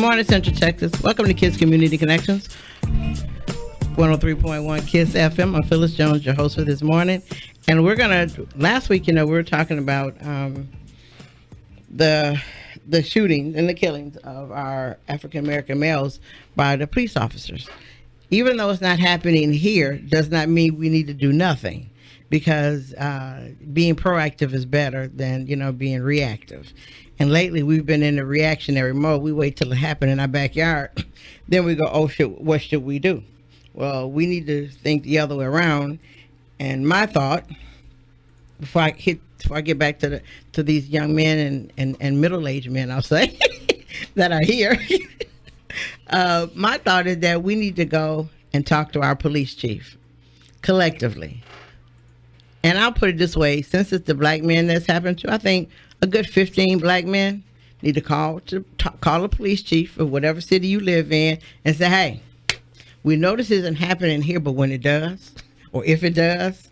morning, Central Texas. Welcome to Kids Community Connections. 103.1 Kids FM. I'm Phyllis Jones, your host for this morning. And last week, we were talking about the shootings and the killings of our African-American males by the police officers. Even though it's not happening here, does not mean we need to do nothing, because being proactive is better than, being reactive. And lately we've been in the reactionary mode. We wait till it happens in our backyard. Then we go, oh shit, what should we do? Well, we need to think the other way around. And my thought, before I get back to these young men and middle-aged men, I'll say, that are here, my thought is that we need to go and talk to our police chief collectively. And I'll put it this way: since it's the black men that's happened to, I think a good 15 black men need to call the police chief of whatever city you live in and say, hey, we know this isn't happening here, but when it does, or if it does,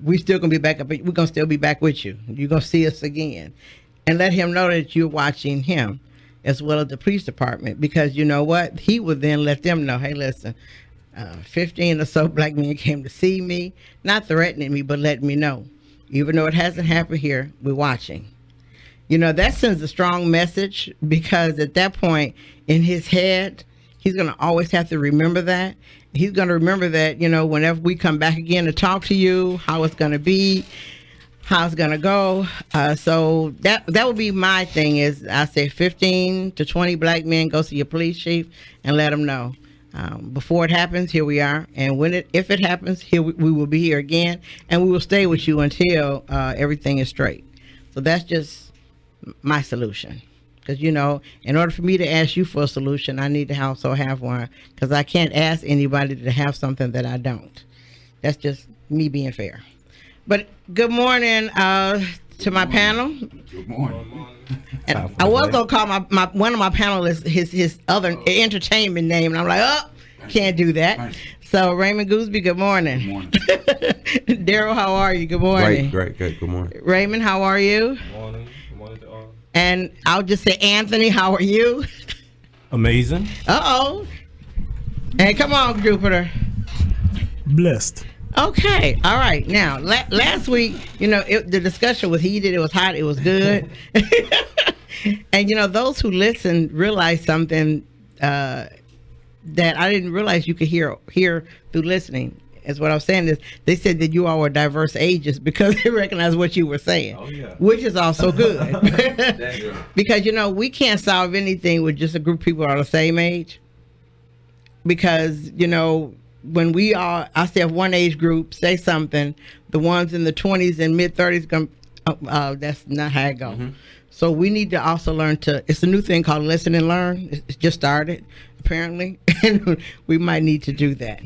we're still gonna be back up. We're gonna still be back with you. You're gonna see us again, and let him know that you're watching him, as well as the police department, because you know what? He would then let them know, hey, listen, 15 or so black men came to see me, not threatening me, but letting me know. Even though it hasn't happened here, we're watching. That sends a strong message, because at that point in his head, he's going to always have to remember that. He's going to remember that, whenever we come back again to talk to you, how it's going to be, how it's going to go. So that would be my thing, is I say 15 to 20 black men go see your police chief and let them know. Before it happens, here we are, and if it happens, here we will be here again, and we will stay with you until everything is straight. So that's just my solution, because in order for me to ask you for a solution, I need to also have one, because I can't ask anybody to have something that I don't. That's just me being fair. But good morning to my panel. Good morning. And I was gonna call my one of my panelists his other entertainment name, and I'm like, oh, can't do that. So Raymond Goosby, good morning. Good morning. Darryl, how are you? Good morning. Great. Good morning. Raymond, how are you? Good morning. Good morning to all. And I'll just say, Anthony, how are you? Amazing. Uh-oh. And come on, Jupiter. Blessed. Okay, all right. Now, last week, the discussion was heated. It was hot. It was good. And those who listened realized something that I didn't realize you could hear through listening. Is what I was saying is, they said that you all were diverse ages because they recognized what you were saying. Oh, yeah. Which is also good. Because we can't solve anything with just a group of people who are the same age. Because when we are, I say, if one age group say something, the ones in the 20s and mid 30s that's not how it goes. Mm-hmm. So we need to also learn it's a new thing called listen and learn. It's just started, apparently, and we might need to do that.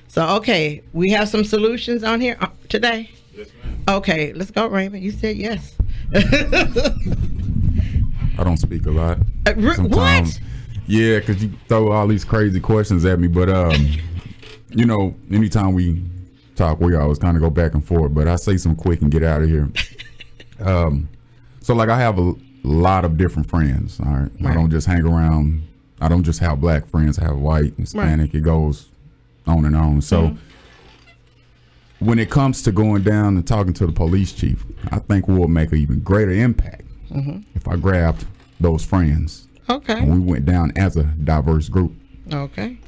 So, okay, we have some solutions on here today? Yes, ma'am. Okay, let's go, Raymond. You said yes. I don't speak a lot. What? Yeah, because you throw all these crazy questions at me, but anytime we talk, we always kind of go back and forth, but I say some quick and get out of here. So I have a lot of different friends. All right. I don't just hang around. I don't just have black friends. I have white, Hispanic. Right. It goes on and on. So when it comes to going down and talking to the police chief, I think we'll make an even greater impact if I grabbed those friends. Okay. And we went down as a diverse group. Okay.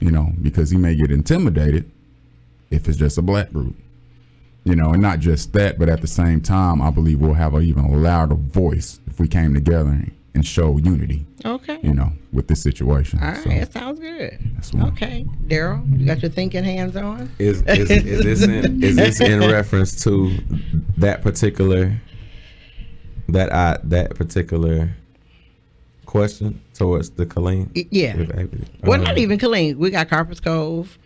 Because he may get intimidated if it's just a black group. And not just that, but at the same time, I believe we'll have an even louder voice if we came together and showed unity. Okay. With this situation. All right, that sounds good. Okay, Darryl, you got your thinking hands on? Is this in reference to that particular question towards the Killeen? Yeah. Well, not even Killeen. We got Carpers Cove,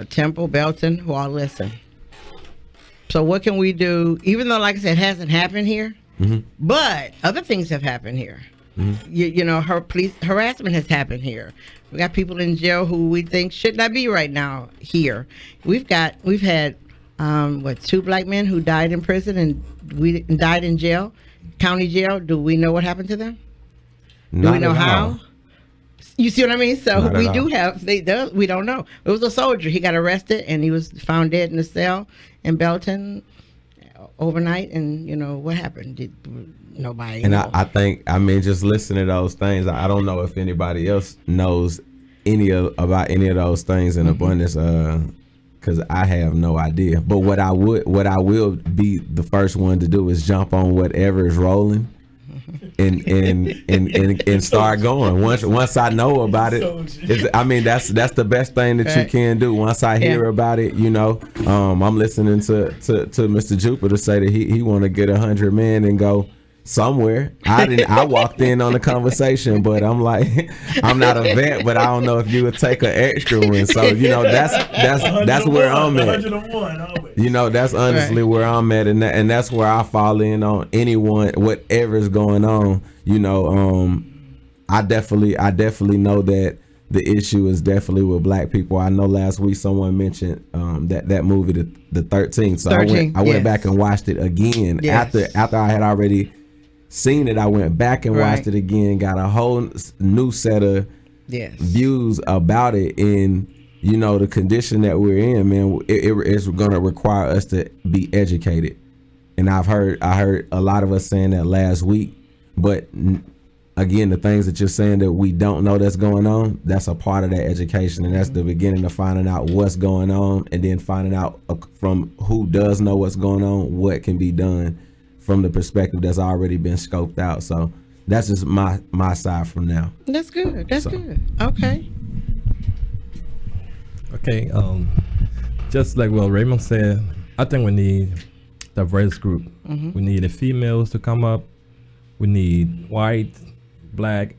Temple, Belton, who all listen. So what can we do? Even though, like I said, it hasn't happened here, but other things have happened here. Her police harassment has happened here. We got people in jail who we think should not be right now here. We've had 2 black men who died in prison and died in jail, county jail. Do we know what happened to them? Do we know how? You see what I mean? So Not at we all. do have, we don't know. It was a soldier. He got arrested and he was found dead in the cell in Belton overnight. And, you know, what happened? Nobody And know. I think, I mean, just listening to those things, I don't know if anybody else knows about any of those things in abundance, because I have no idea. But what I will be the first one to do is jump on whatever is rolling and start going. Once I know about it, I mean, that's the best thing that you can do. Once I hear about it, you know, I'm listening to Mr. Jupiter say that he want to get 100 men and go somewhere. I walked in on the conversation, but I'm like, I'm not a vet, but I don't know if you would take an extra one. So, you know, that's where I'm at. 101 always. You know, that's honestly where I'm at, and that's where I fall in on anyone, whatever's going on. You know, I definitely know that the issue is definitely with black people. I know last week someone mentioned that movie, the 13th. So 13, I went back and watched it again after I had already seen it. I went back and watched it again, got a whole new set of views about it. And you know, the condition that we're in, man, it's going to require us to be educated. And I heard a lot of us saying that last week. But again, the things that you're saying that we don't know that's going on, that's a part of that education, and that's the beginning of finding out what's going on, and then finding out from who does know what's going on, what can be done from the perspective that's already been scoped out. So that's just my side from now. That's good. That's good. Okay. Okay. Just like what Raymond said, I think we need diverse group. We need the females to come up. We need white, black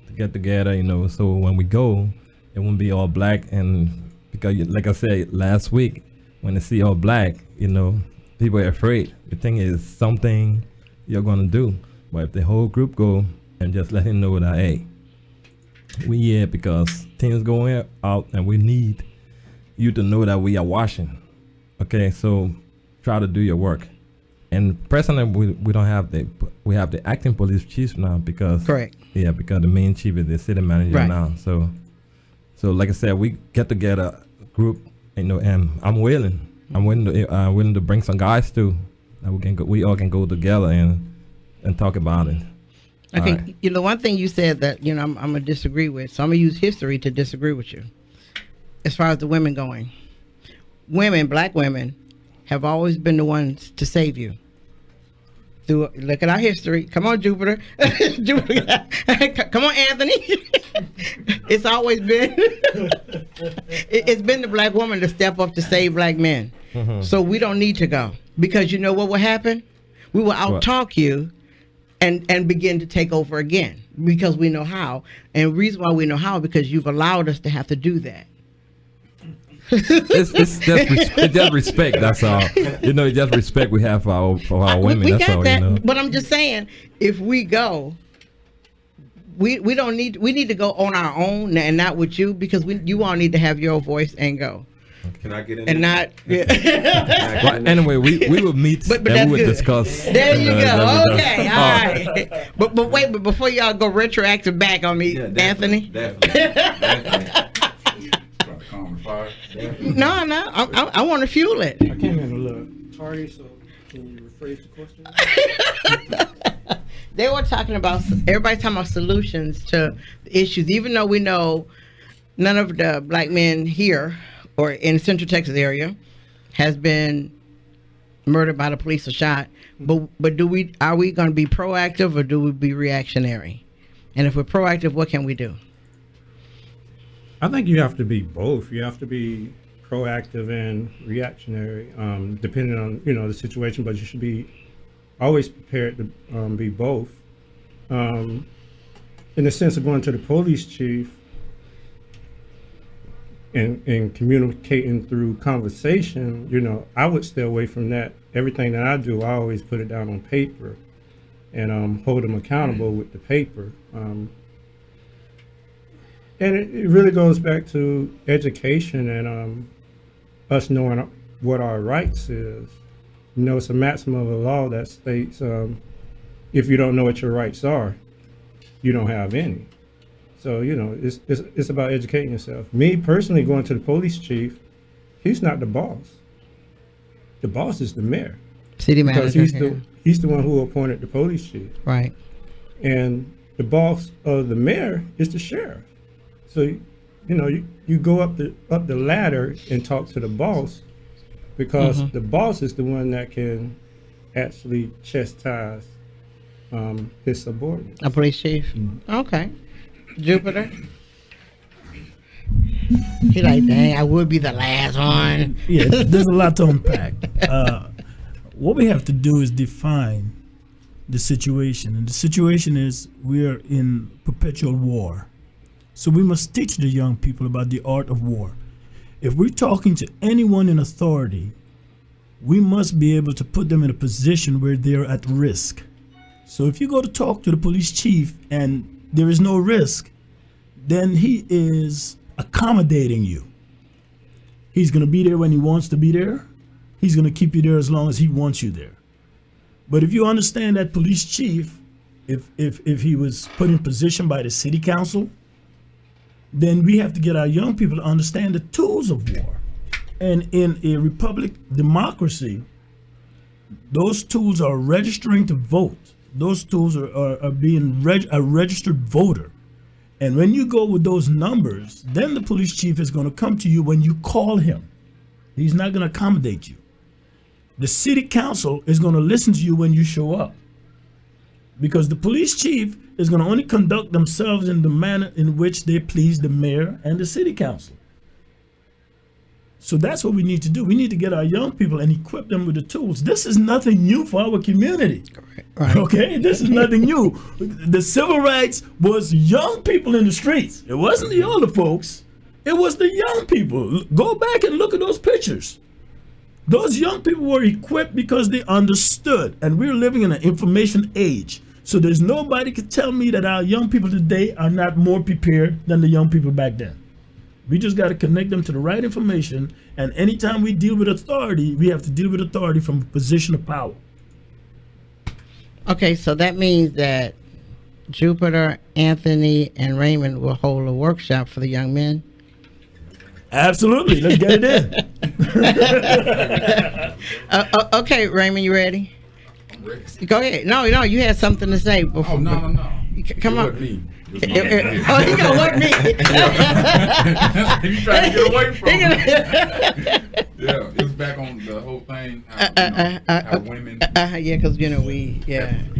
to get together, you know, so when we go, it won't be all black. And because, like I said last week, when they see all black, you know, people are afraid. The thing is something you're gonna do. But if the whole group go and just let him know that, hey, we here because things going out and we need you to know that we are watching. Okay, so try to do your work. And personally, we don't have we have the acting police chief now because because the main chief is the city manager now. So like I said, we get together a group, you know, and I'm willing to bring some guys too, that we all can go together and talk about it. Okay, you know, one thing you said that, you know, I'm gonna disagree with, so I'm gonna use history to disagree with you. As far as the women going, black women have always been the ones to save you. Look at our history. Come on, Jupiter. Come on, Anthony. It's always been it's been the black woman to step up to save black men. So we don't need to go, because you know what will happen? We will out-talk you and begin to take over again, because we know how. And the reason why we know how, because you've allowed us to have to do that. It's just respect. That's all. You know, just respect we have for our women. We that's got all. that, You know. but I'm just saying, if we go, we need to go on our own and not with you, because you all need to have your voice and go. Can I get in? And not. But anyway, we will meet But and we will good. discuss. There you and, go. Okay, all right. But wait, but before y'all go retroactive back on me, Anthony. Definitely. No, I want to fuel it. I came in a little tardy, so can you rephrase the question? They were talking about, everybody's talking about solutions to issues, even though we know none of the black men here or in the Central Texas area has been murdered by the police or shot. But are we going to be proactive, or do we be reactionary? And if we're proactive, what can we do? I think you have to be both. You have to be proactive and reactionary, depending on, you know, the situation. But you should be always prepared to be both. In the sense of going to the police chief and communicating through conversation, you know, I would stay away from that. Everything that I do, I always put it down on paper and hold them accountable with the paper. And it really goes back to education and us knowing what our rights is. You know, it's a maxim of the law that states if you don't know what your rights are, you don't have any. So, you know, it's about educating yourself. Me personally, going to the police chief, he's not the boss. The boss is the mayor. City manager. Because he's the one who appointed the police chief. Right. And the boss of the mayor is the sheriff. So, you know, you go up the ladder and talk to the boss, because the boss is the one that can actually chastise his subordinates. A police chief? Okay. Jupiter? He like, dang, I would be the last one. Yeah, there's a lot to unpack. What we have to do is define the situation. And the situation is we are in perpetual war. So we must teach the young people about the art of war. If we're talking to anyone in authority, we must be able to put them in a position where they're at risk. So if you go to talk to the police chief and there is no risk, then he is accommodating you. He's going to be there when he wants to be there. He's going to keep you there as long as he wants you there. But if you understand that police chief, if he was put in position by the city council, then we have to get our young people to understand the tools of war. And in a republic democracy, those tools are registering to vote. Those tools are being a registered voter. And when you go with those numbers, then the police chief is going to come to you when you call him. He's not going to accommodate you. The city council is going to listen to you when you show up, because the police chief is going to only conduct themselves in the manner in which they please the mayor and the city council. So that's what we need to do. We need to get our young people and equip them with the tools. This is nothing new for our community. Right. Okay, this is nothing new. The civil rights was young people in the streets. It wasn't the older folks. It was the young people. Go back and look at those pictures. Those young people were equipped because they understood. And we're living in an information age. So there's nobody can tell me that our young people today are not more prepared than the young people back then. We just got to connect them to the right information. And anytime we deal with authority, we have to deal with authority from a position of power. Okay, so that means that Jupiter, Anthony, and Raymond will hold a workshop for the young men? Absolutely. Let's get it in. Okay, Raymond, you ready? I'm ready. Go ahead. No, you had something to say before. Oh, no. Come on. Me. Oh, he gonna work me. He's trying to get away from me. Yeah, it's back on the whole thing. How women. Yeah, because we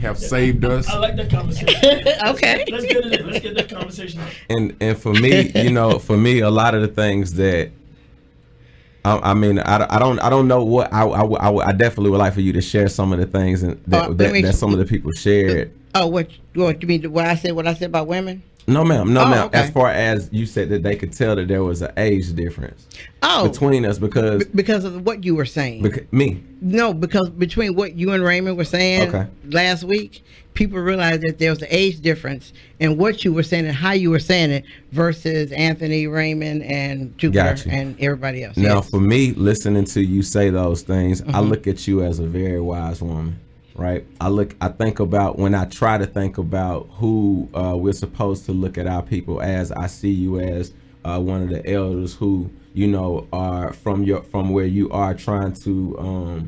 have saved us. I like that conversation. Okay. Let's get it in. Let's get that conversation. And for me, for me, a lot of the things that I don't know what I definitely would like for you to share some of the things that some of the people shared. Oh, what you mean? What I said about women? No, ma'am. Okay. Okay. As far as you said that they could tell that there was an age difference between us because of what you were saying. Me? No, because between what you and Raymond were saying last week, people realized that there was an age difference in what you were saying and how you were saying it versus Anthony, Raymond, and Jupiter and everybody else. Now, for me, listening to you say those things, I look at you as a very wise woman. Right. I think about when I try to think about who we're supposed to look at our people as. I see you as one of the elders who, are from where you are trying to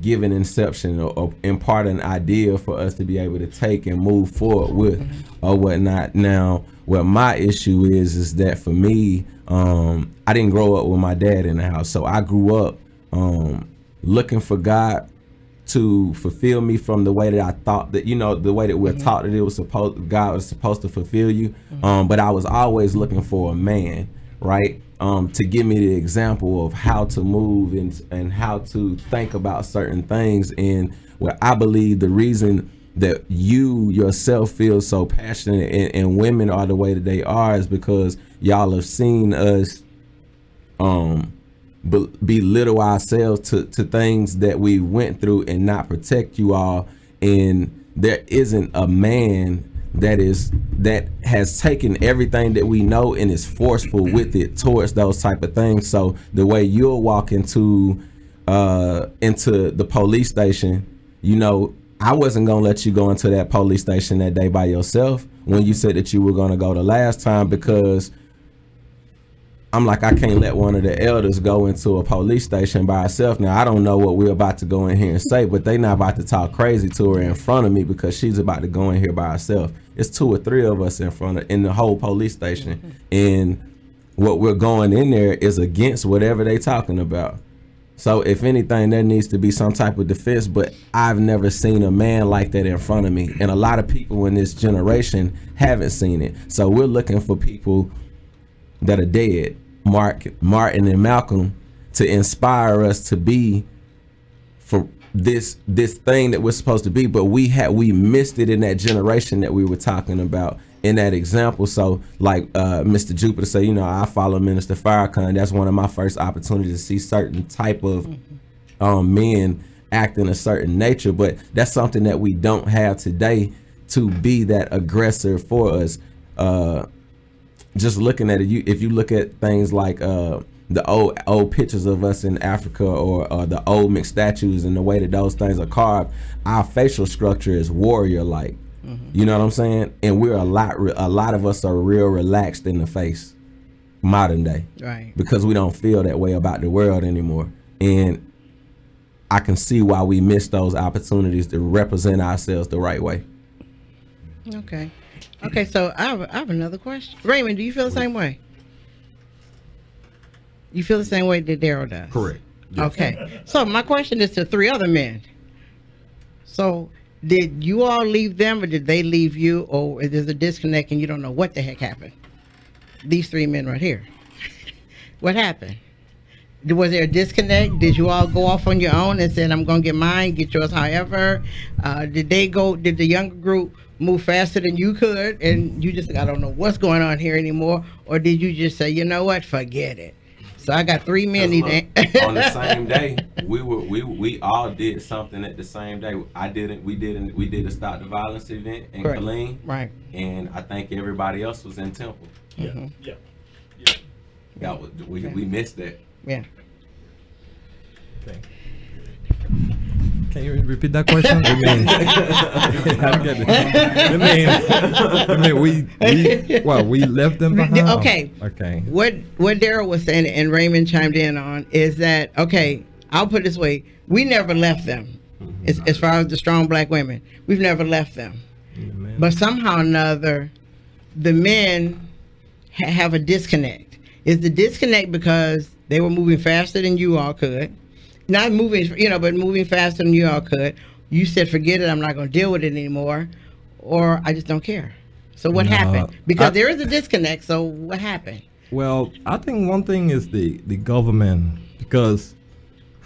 give an inception or impart an idea for us to be able to take and move forward with or whatnot. Now, what my issue is that for me, I didn't grow up with my dad in the house. So I grew up looking for God to fulfill me from the way that I thought that, the way that we're taught that God was supposed to fulfill you. But I was always looking for a man, right? To give me the example of how to move and how to think about certain things. And where I believe the reason that you yourself feel so passionate and women are the way that they are is because y'all have seen us, belittle ourselves to things that we went through and not protect you all. And there isn't a man that has taken everything that we know and is forceful with it towards those type of things. So the way you'll walk into the police station, I wasn't gonna let you go into that police station that day by yourself when you said that you were gonna go the last time, because I'm like, I can't let one of the elders go into a police station by herself. Now, I don't know what we're about to go in here and say, but they not about to talk crazy to her in front of me because she's about to go in here by herself. It's 2 or 3 of us in the whole police station. And what we're going in there is against whatever they talking about. So if anything, there needs to be some type of defense, but I've never seen a man like that in front of me. And a lot of people in this generation haven't seen it. So we're looking for people that are dead, Martin and Malcolm, to inspire us to be for this thing that we're supposed to be, but we missed it in that generation that we were talking about in that example. So like Mr. Jupiter say, you know, I follow Minister Farrakhan. That's one of my first opportunities to see certain type of men act in a certain nature, but that's something that we don't have today, to be that aggressor for us. Just looking at it, if you look at things like the old pictures of us in Africa, or the old mixed statues and the way that those things are carved, our facial structure is warrior-like. You know what I'm saying? And we're a lot of us are real relaxed in the face, modern day, right? Because we don't feel that way about the world anymore. And I can see why we miss those opportunities to represent ourselves the right way. Okay, so I have another question. Raymond, do you feel the same way? You feel the same way that Darryl does? Correct. Yes. Okay, so my question is to 3 other men. So did you all leave them, or did they leave you, or is there a disconnect and you don't know what the heck happened? These 3 men right here. What happened? Was there a disconnect? Did you all go off on your own and said, I'm going to get mine, get yours however? Did the younger group move faster than you could, and you just, I don't know what's going on here anymore? Or did you just say, you know what, forget it? So I got 3 men. On the same day, we all did something at the same day. We did a Stop the Violence event in Killeen, right? And I think everybody else was in Temple. We missed that. Yeah. Okay. Can you repeat that question? I don't get it. We left them behind. Okay. What Darryl was saying and Raymond chimed in on is that, okay, I'll put it this way: we never left them. As far as the strong black women, we've never left them. Amen. But somehow or another, the men have a disconnect. Is the disconnect because they were moving faster than you all could? Not moving, but moving faster than you all could. You said, forget it, I'm not going to deal with it anymore, or I just don't care. So what happened? Because there is a disconnect, so what happened? Well, I think one thing is the government, because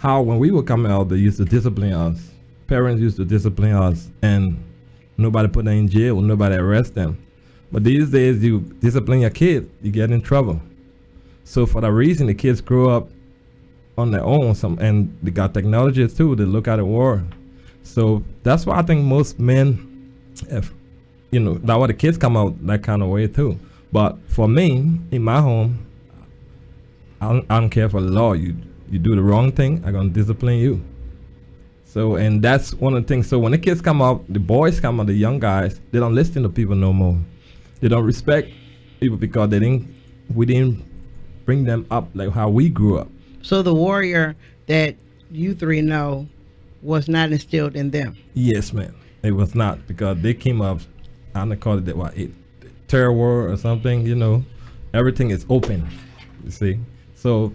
when we were coming out, they used to discipline us. Parents used to discipline us, and nobody put them in jail, nobody arrest them. But these days, you discipline your kids, you get in trouble. So for that reason, the kids grow up on their own, and they got technology too. They look at the war, so that's why I think most men, that's why the kids come out that kind of way too. But for me, in my home, I don't care for the law. You do the wrong thing, I'm gonna discipline you. So, and that's one of the things. So when the kids come out, the boys come out, the young guys, they don't listen to people no more. They don't respect people because we didn't bring them up like how we grew up. So the warrior that you 3 know was not instilled in them? Yes, man. It was not, because they came up, I don't call it terror war or something, everything is open, you see. So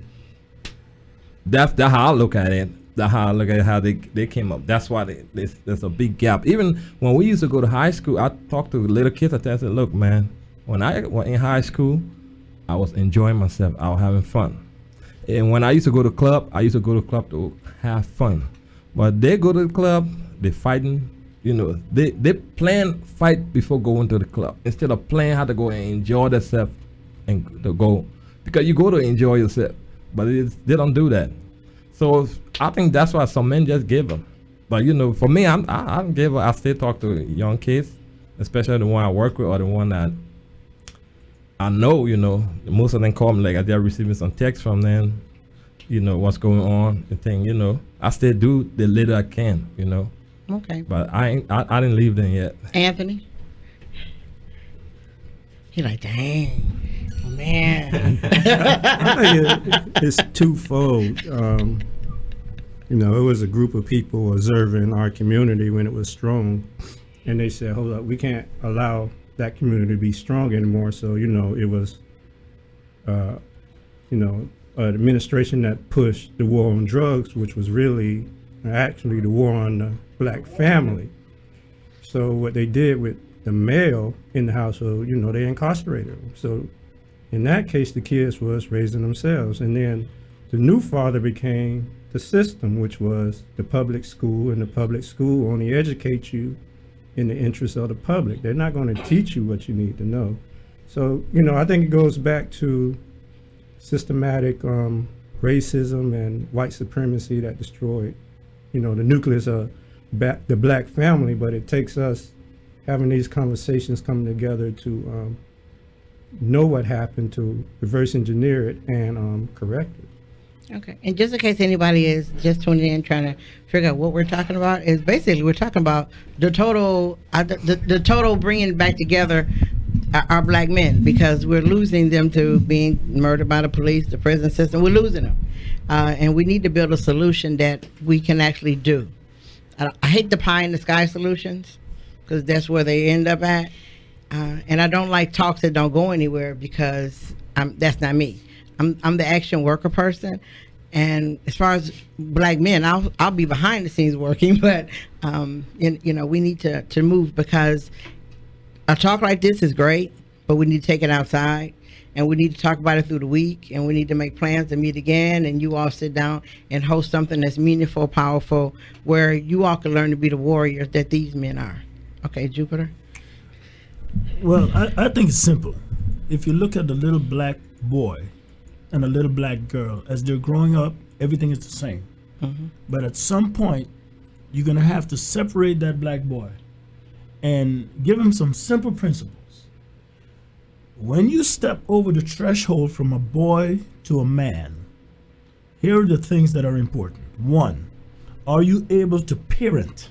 that's how I look at it. That's how I look at how they came up. That's why there's a big gap. Even when we used to go to high school, I talked to little kids. I said, look, man, when I was in high school, I was enjoying myself. I was having fun. And when I used to go to club, to have fun. But they go to the club, they fighting, they plan fight before going to the club, instead of planning how to go and enjoy themselves and to go. Because you go to enjoy yourself, but they don't do that. So I think that's why some men just give them. But for me, I don't give up. I still talk to young kids, especially the one I work with or the one that I know, most of them call me like they're receiving some text from them, what's going on and thing, I still do the little I can, Okay. But I didn't leave them yet. Anthony? He like, dang. Man. I think it's twofold. It was a group of people observing our community when it was strong, and they said, hold up, we can't allow that community to be strong anymore. So, it was, an administration that pushed the war on drugs, which was really actually the war on the black family. So what they did with the male in the household, they incarcerated them. So in that case, the kids was raising themselves. And then the new father became the system, which was the public school, and the public school only educates you in the interest of the public. They're not going to teach you what you need to know. So, I think it goes back to systematic racism and white supremacy that destroyed, the nucleus of the black family. But it takes us having these conversations, coming together to know what happened, to reverse engineer it and correct it. Okay. And just in case anybody is just tuning in trying to figure out what we're talking about, is basically we're talking about the total bringing back together our black men, because we're losing them to being murdered by the police, the prison system. We're losing them. And we need to build a solution that we can actually do. I hate the pie in the sky solutions, because that's where they end up at. And I don't like talks that don't go anywhere, because that's not me. I'm the action worker person. And as far as black men, I'll be behind the scenes working, but we need to move, because a talk like this is great, but we need to take it outside, and we need to talk about it through the week, and we need to make plans to meet again, and you all sit down and host something that's meaningful, powerful, where you all can learn to be the warriors that these men are. Okay, Jupiter? Well, I think it's simple. If you look at the little black boy and a little black girl, as they're growing up, everything is the same. Mm-hmm. But at some point, you're going to have to separate that black boy and give him some simple principles. When you step over the threshold from a boy to a man, here are the things that are important. One, are you able to parent?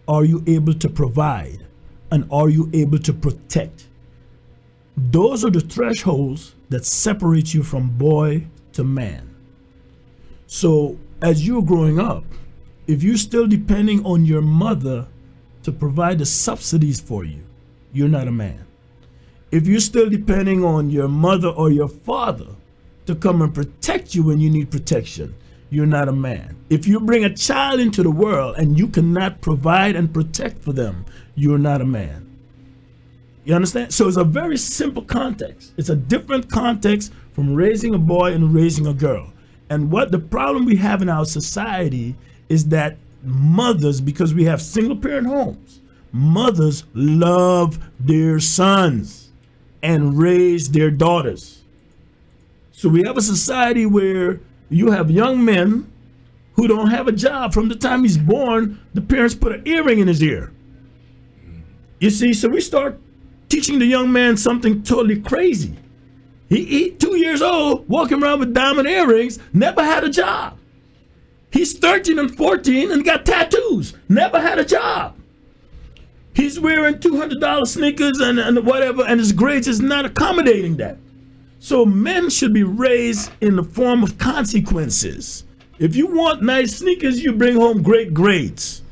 Are you able to provide? And are you able to protect? Those are the thresholds that separate you from boy to man. So as you're growing up, if you're still depending on your mother to provide the subsidies for you, you're not a man. If you're still depending on your mother or your father to come and protect you when you need protection, you're not a man. If you bring a child into the world and you cannot provide and protect for them, you're not a man. You understand? So it's a very simple context. It's a different context from raising a boy and raising a girl. And what the problem we have in our society is that mothers, because we have single parent homes, mothers love their sons and raise their daughters. So we have a society where you have young men who don't have a job. From the time he's born, the parents put an earring in his ear. You see, so we start teaching the young man something totally crazy. He 2 years old, walking around with diamond earrings, never had a job. He's 13 and 14 and got tattoos, never had a job. He's wearing $200 sneakers and whatever, and his grades is not accommodating that. So men should be raised in the form of consequences. If you want nice sneakers, you bring home great grades.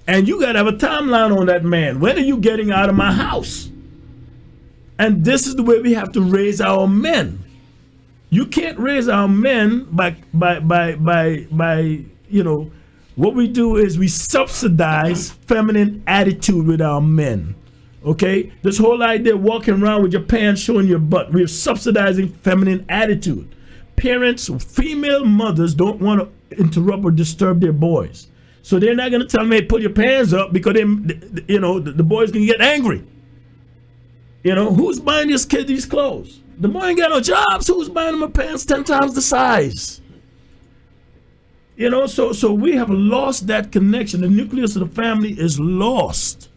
And you got to have a timeline on that man. When are you getting out of my house? And this is the way we have to raise our men. You can't raise our men by what we do is we subsidize feminine attitude with our men. Okay? This whole idea of walking around with your pants showing your butt, we're subsidizing feminine attitude. Parents, female mothers don't want to interrupt or disturb their boys. So they're not going to tell them, hey, pull your pants up, because the boys can get angry. Who's buying this kid these clothes? The boy ain't got no jobs. Who's buying him a pants 10 times the size? So we have lost that connection. The nucleus of the family is lost.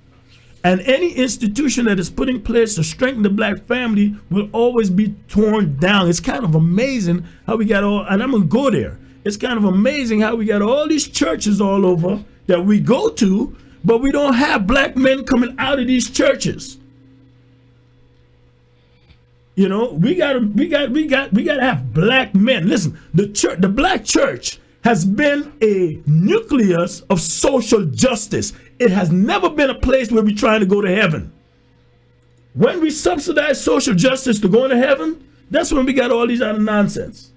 And any institution that is put in place to strengthen the black family will always be torn down. It's kind of amazing how we got and I'm going to go there. It's kind of amazing how we got all these churches all over that we go to, but we don't have black men coming out of these churches. You know, we gotta have black men. Listen, the black church has been a nucleus of social justice. It has never been a place where we're trying to go to heaven. When we subsidize social justice to go to heaven, that's when we got all these other nonsense.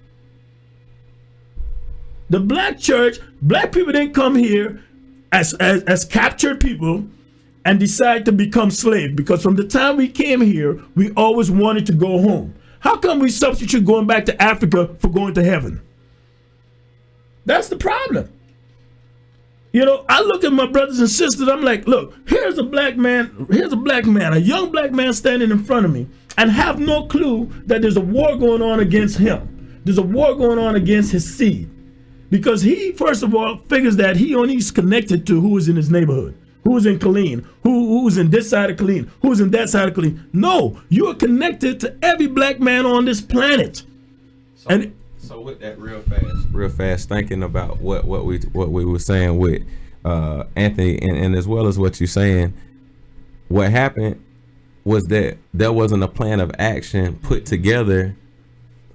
The black church, black people didn't come here as captured people and decide to become slaves, because from the time we came here, we always wanted to go home. How come we substitute going back to Africa for going to heaven? That's the problem. You know, I look at my brothers and sisters, I'm like, look, here's a black man, a young black man standing in front of me, and have no clue that there's a war going on against him. There's a war going on against his seed. Because he, first of all, figures that he only is connected to who is in his neighborhood, who's in Killeen, who's in this side of Killeen, who's in that side of Killeen. No, you are connected to every black man on this planet. So with that real fast, thinking about what we were saying with Anthony, and as well as what you're saying, what happened was that there wasn't a plan of action put together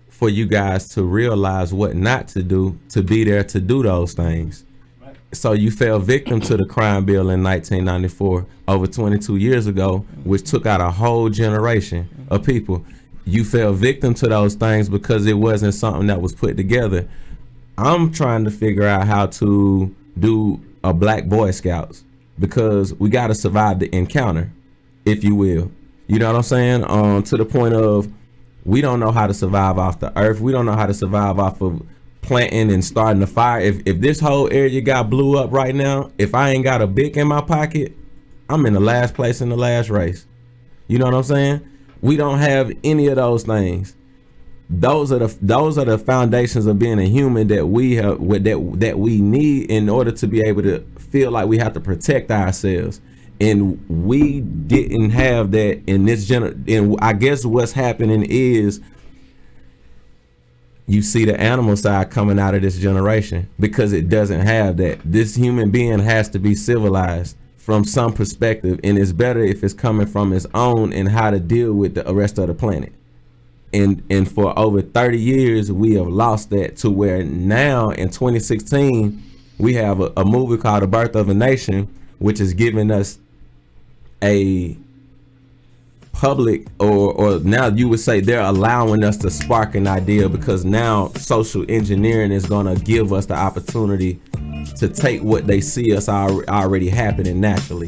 for you guys to realize what not to do, to be there to do those things. So you fell victim to the crime bill in 1994, over 22 years ago, which took out a whole generation of people. You fell victim to those things because it wasn't something that was put together. I'm trying to figure out how to do a Black Boy Scouts, because we got to survive the encounter, if you will. You know what I'm saying? To the point of, we don't know how to survive off the earth. We don't know how to survive off of planting and starting a fire. If this whole area got blew up right now, if I ain't got a Bic in my pocket, I'm in the last place in the last race. You know what I'm saying? We don't have any of those things. Those are the foundations of being a human that we have, that we need in order to be able to feel like we have to protect ourselves. And we didn't have that in this and I guess what's happening is you see the animal side coming out of this generation, because it doesn't have that. This human being has to be civilized from some perspective, and it's better if it's coming from its own and how to deal with the rest of the planet. And for over 30 years, we have lost that, to where now in 2016, we have a movie called The Birth of a Nation, which is giving us a public, or now you would say they're allowing us to spark an idea, because now social engineering is going to give us the opportunity to take what they see us already happening naturally.